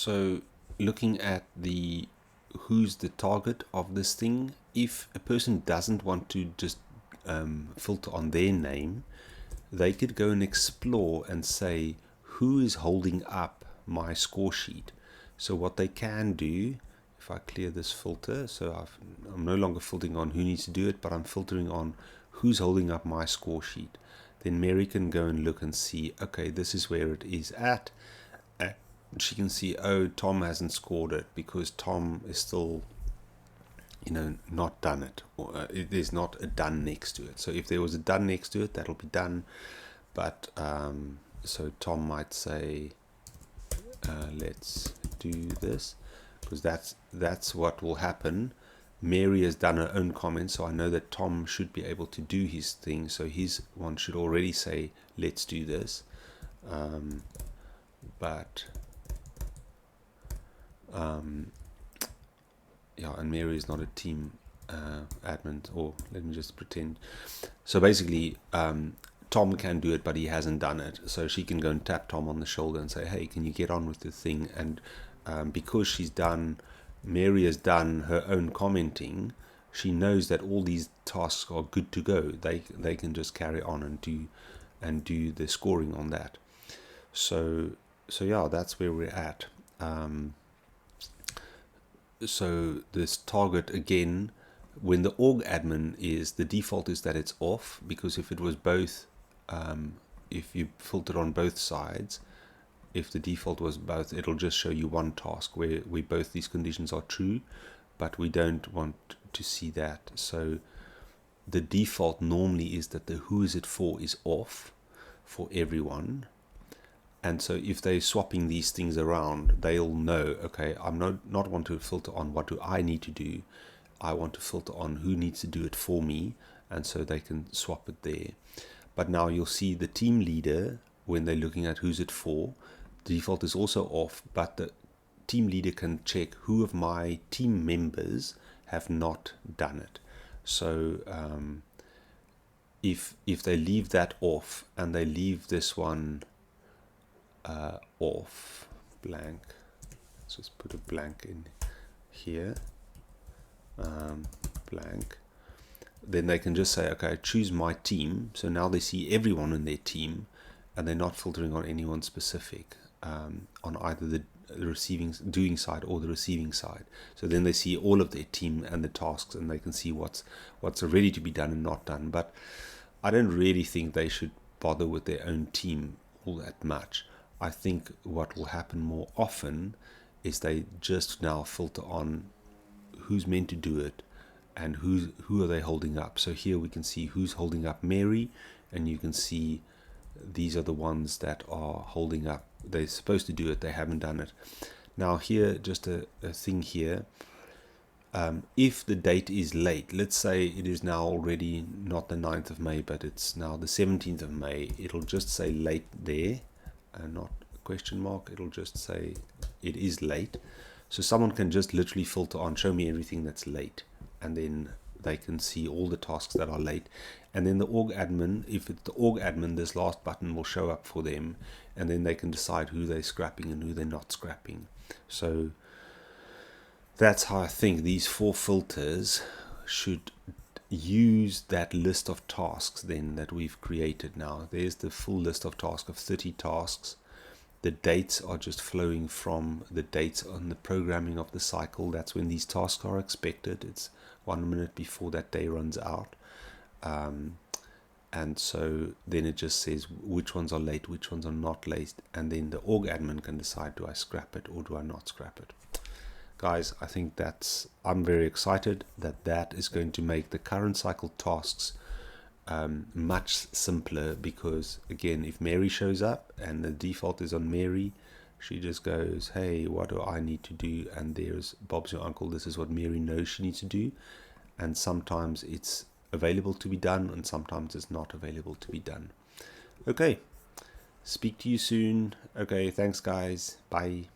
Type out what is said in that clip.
So looking at the who's the target of this thing, if a person doesn't want to just filter on their name, they could go and explore and say who is holding up my score sheet. So what they can do, if I clear this filter, so I'm no longer filtering on who needs to do it, but I'm filtering on who's holding up my score sheet. Then Mary can go and look and see, okay, this is where it is at. She can see, oh, Tom hasn't scored it because Tom is still, not done it. Or there's not a done next to it. So if there was a done next to it, that'll be done. But so Tom might say, let's do this, because that's what will happen. Mary has done her own comment, so I know that Tom should be able to do his thing. So his one should already say, let's do this. Yeah, and Mary is not a team admin, or let me just pretend. So basically, Tom can do it, but he hasn't done it. So she can go and tap Tom on the shoulder and say, hey, can you get on with the thing? And because Mary has done her own commenting, she knows that all these tasks are good to go. They can just carry on and do the scoring on that. So yeah, that's where we're at. So this target, again, when the org admin is, the default is that it's off, because if it was both, if you filtered on both sides, if the default was both, it'll just show you one task where both these conditions are true, but we don't want to see that. So the default normally is that the who is it for is off for everyone. And so if they're swapping these things around, they'll know, okay, I'm not want to filter on what do I need to do. I want to filter on who needs to do it for me. And so they can swap it there. But now you'll see the team leader, when they're looking at who's it for, the default is also off, but the team leader can check who of my team members have not done it. So if they leave that off and they leave this one off, blank, let's just put a blank in here, blank, then they can just say, okay, choose my team. So now they see everyone in their team and they're not filtering on anyone specific, on either the doing side or the receiving side. So then they see all of their team and the tasks, and they can see what's ready to be done and not done. But I don't really think they should bother with their own team all that much. I think what will happen more often is they just now filter on who's meant to do it and who are they holding up. So here we can see who's holding up Mary, and you can see these are the ones that are holding up. They're supposed to do it, they haven't done it. Now here, just a thing here. If the date is late, let's say it is now already not the 9th of May, but it's now the 17th of May, it'll just say late there, and not a question mark, it'll just say it is late. So someone can just literally filter on, show me everything that's late, and then they can see all the tasks that are late. And then the org admin, if it's the org admin, this last button will show up for them, and then they can decide who they're scrapping and who they're not scrapping. So that's how I think these 4 filters should use that list of tasks then that we've created now. There's the full list of tasks of 30 tasks. The dates are just flowing from the dates on the programming of the cycle. That's when these tasks are expected. It's 1 minute before that day runs out. And so then it just says which ones are late, which ones are not late. And then the org admin can decide, do I scrap it or do I not scrap it? Guys, I think I'm very excited that is going to make the current cycle tasks much simpler, because again, if Mary shows up and the default is on Mary, she just goes, hey, what do I need to do? And there's Bob's your uncle. This is what Mary knows she needs to do. And sometimes it's available to be done, and sometimes it's not available to be done. Okay, speak to you soon. Okay, thanks guys, bye.